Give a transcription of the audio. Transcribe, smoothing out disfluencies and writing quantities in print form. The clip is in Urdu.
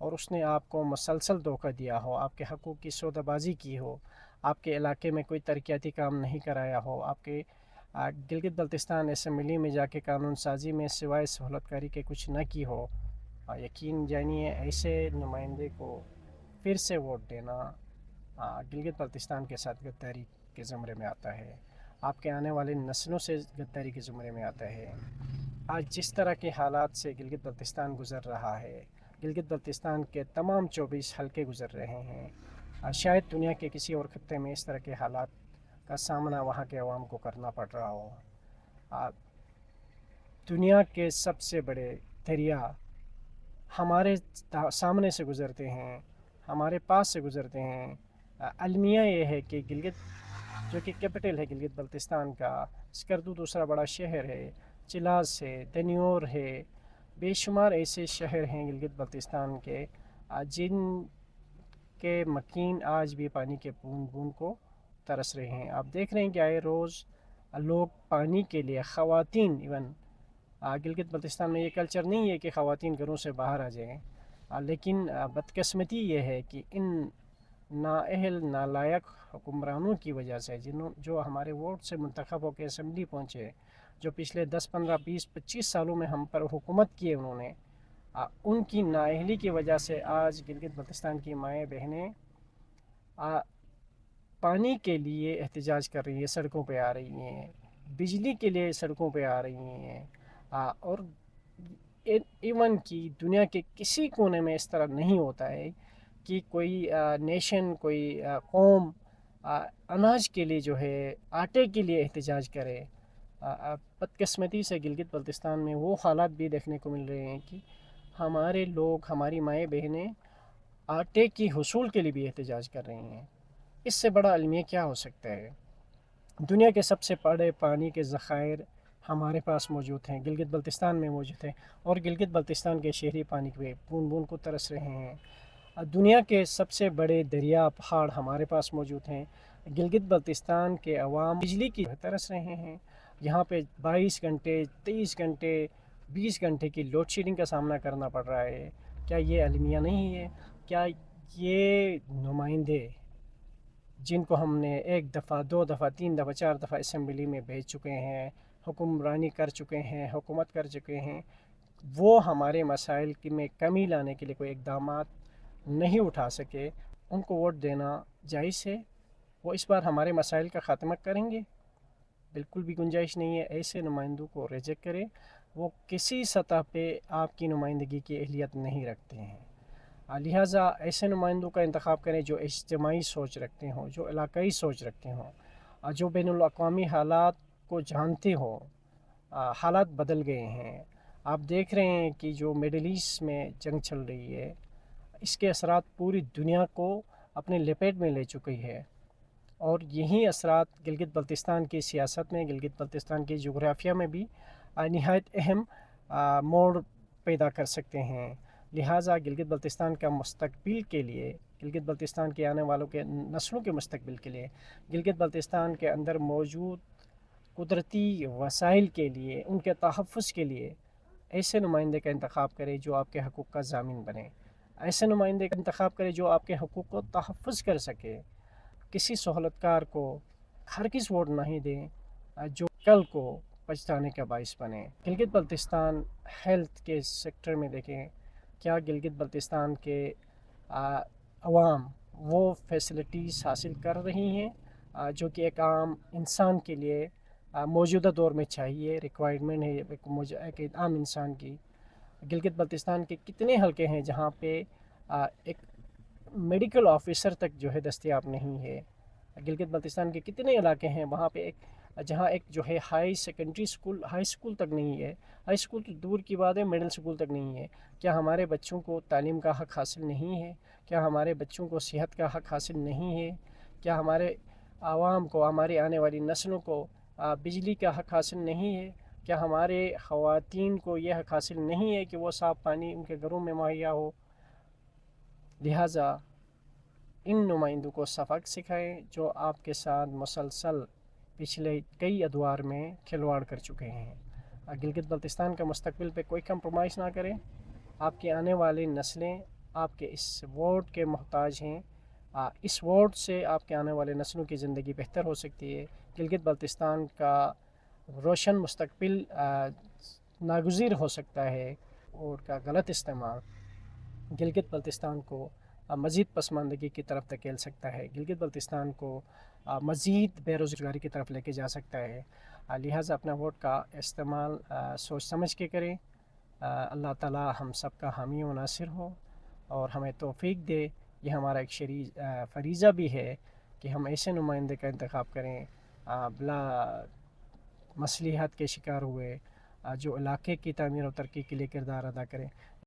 اور اس نے آپ کو مسلسل دھوکہ دیا ہو، آپ کے حقوق کی سودہ بازی کی ہو، آپ کے علاقے میں کوئی ترقیاتی کام نہیں کرایا ہو، آپ کے گلگت بلتستان اسمبلی میں جا کے قانون سازی میں سوائے سہولت کاری کے کچھ نہ کی ہو، یقین جانیے ایسے نمائندے کو پھر سے ووٹ دینا گلگت بلتستان کے ساتھ غداری کے زمرے میں آتا ہے، آپ کے آنے والے نسلوں سے غداری کے زمرے میں آتا ہے۔ آج جس طرح کے حالات سے گلگت بلتستان گزر رہا ہے، گلگت بلتستان کے تمام 24 حلقے گزر رہے ہیں، شاید دنیا کے کسی اور خطے میں اس طرح کے حالات کا سامنا وہاں کے عوام کو کرنا پڑ رہا ہو۔ دنیا کے سب سے بڑے دریا ہمارے سامنے سے گزرتے ہیں، ہمارے پاس سے گزرتے ہیں۔ المیہ یہ ہے کہ گلگت جو کہ کیپٹل ہے گلگت بلتستان کا، اسکردو دوسرا بڑا شہر ہے، چلاس ہے، دنیور ہے، بے شمار ایسے شہر ہیں گلگت بلتستان کے جن کے مکین آج بھی پانی کے بوند بوند کو ترس رہے ہیں۔ آپ دیکھ رہے ہیں کہ آئے روز لوگ پانی کے لیے، خواتین ایون گلگت بلتستان میں یہ کلچر نہیں ہے کہ خواتین گھروں سے باہر آ جائیں، لیکن بدقسمتی یہ ہے کہ ان نااہل نالائق حکمرانوں کی وجہ سے جو ہمارے ووٹ سے منتخب ہو کے اسمبلی پہنچے، جو پچھلے 10 15 20 25 سالوں میں ہم پر حکومت کی ہے، انہوں نے ان کی نااہلی کی وجہ سے آج گلگت بلتستان کی مائیں بہنیں پانی کے لیے احتجاج کر رہی ہیں، سڑکوں پہ آ رہی ہیں، بجلی کے لیے سڑکوں پہ آ رہی ہیں، اور ایون کی دنیا کے کسی کونے میں اس طرح نہیں ہوتا ہے کہ کوئی نیشن، کوئی قوم اناج کے لیے جو ہے، آٹے کے لیے احتجاج کرے۔ بدقسمتی سے گلگت بلتستان میں وہ حالات بھی دیکھنے کو مل رہے ہیں کہ ہمارے لوگ، ہماری مائیں بہنیں آٹے کی حصول کے لیے بھی احتجاج کر رہی ہیں۔ اس سے بڑا المیہ کیا ہو سکتا ہے؟ دنیا کے سب سے بڑے پانی کے ذخائر ہمارے پاس موجود ہیں، گلگت بلتستان میں موجود ہیں، اور گلگت بلتستان کے شہری پانی پہ بوند بوند کو ترس رہے ہیں۔ دنیا کے سب سے بڑے دریا، پہاڑ ہمارے پاس موجود ہیں، گلگت بلتستان کے عوام بجلی کی ترس رہے ہیں۔ یہاں پہ 22 گھنٹے، 23 گھنٹے، 20 گھنٹے کی لوڈ شیڈنگ کا سامنا کرنا پڑ رہا ہے۔ کیا یہ المیہ نہیں ہے؟ کیا یہ نمائندے جن کو ہم نے 1 دفعہ، 2 دفعہ، 3 دفعہ، 4 دفعہ اسمبلی میں بھیج چکے ہیں، حکمرانی کر چکے ہیں، حکومت کر چکے ہیں، وہ ہمارے مسائل میں کمی لانے کے لیے کوئی اقدامات نہیں اٹھا سکے، ان کو ووٹ دینا جائز ہے؟ وہ اس بار ہمارے مسائل کا خاتمہ کریں گے؟ بالکل بھی گنجائش نہیں ہے۔ ایسے نمائندوں کو ریجیکٹ کریں، وہ کسی سطح پہ آپ کی نمائندگی کی اہلیت نہیں رکھتے ہیں۔ لہٰذا ایسے نمائندوں کا انتخاب کریں جو اجتماعی سوچ رکھتے ہوں، جو علاقائی سوچ رکھتے ہوں، جو بین الاقوامی حالات کو جانتے ہوں۔ حالات بدل گئے ہیں، آپ دیکھ رہے ہیں کہ جو مڈل ایسٹ میں جنگ چل رہی ہے، اس کے اثرات پوری دنیا کو اپنے لپیٹ میں لے چکی ہے، اور یہی اثرات گلگت بلتستان کی سیاست میں، گلگت بلتستان کی جغرافیہ میں بھی نہایت اہم موڑ پیدا کر سکتے ہیں۔ لہٰذا گلگت بلتستان کا مستقبل کے لیے، گلگت بلتستان کے آنے والوں کے نسلوں کے مستقبل کے لیے، گلگت بلتستان کے اندر موجود قدرتی وسائل کے لیے، ان کے تحفظ کے لیے ایسے نمائندے کا انتخاب کرے جو آپ کے حقوق کا ضامن بنے، ایسے نمائندے کا انتخاب کرے جو آپ کے حقوق کو تحفظ کر سکے۔ کسی سہولت کار کو ہرگز ووٹ نہیں دیں جو کل کو پچھتانے کا باعث بنے۔ گلگت بلتستان ہیلتھ کے سیکٹر میں دیکھیں، کیا گلگت بلتستان کے عوام وہ فیسلٹیز حاصل کر رہی ہیں جو کہ ایک عام انسان کے لیے موجودہ دور میں چاہیے، ریکوائرمنٹ ہے ایک عام انسان کی؟ گلگت بلتستان کے کتنے حلقے ہیں جہاں پہ ایک میڈیکل آفیسر تک جو ہے دستیاب نہیں ہے؟ گلگت بلتستان کے کتنے علاقے ہیں وہاں پہ جہاں ایک جو ہے ہائی اسکول تک نہیں ہے؟ ہائی اسکول تو دور کی بات ہے، مڈل اسکول تک نہیں ہے۔ کیا ہمارے بچوں کو تعلیم کا حق حاصل نہیں ہے؟ کیا ہمارے بچوں کو صحت کا حق حاصل نہیں ہے؟ کیا ہمارے عوام کو، ہماری آنے والی نسلوں کو بجلی کا حق حاصل نہیں ہے؟ کیا ہمارے خواتین کو یہ حق حاصل نہیں ہے کہ وہ صاف پانی ان کے گھروں میں مہیا ہو؟ لہٰذا ان نمائندوں کو سبق سکھائیں جو آپ کے ساتھ مسلسل پچھلے کئی ادوار میں کھلواڑ کر چکے ہیں۔ گلگت بلتستان کا مستقبل پہ کوئی کمپرومائز نہ کریں۔ آپ کی آنے والی نسلیں آپ کے اس ووٹ کے محتاج ہیں۔ اس ووٹ سے آپ کے آنے والے نسلوں کی زندگی بہتر ہو سکتی ہے۔ گلگت بلتستان کا روشن مستقبل ناگزیر ہو سکتا ہے۔ ووٹ کا غلط استعمال گلگت بلتستان کو مزید پسماندگی کی طرف دھکیل سکتا ہے، گلگت بلتستان کو مزید بے روزگاری کی طرف لے کے جا سکتا ہے۔ لہٰذا اپنا ووٹ کا استعمال سوچ سمجھ کے کریں۔ اللہ تعالیٰ ہم سب کا حامی و ناصر ہو اور ہمیں توفیق دے۔ یہ ہمارا ایک فریضہ بھی ہے کہ ہم ایسے نمائندے کا انتخاب کریں بلا مصلحت کے شکار ہوئے، جو علاقے کی تعمیر و ترقی کے لیے کردار ادا کریں۔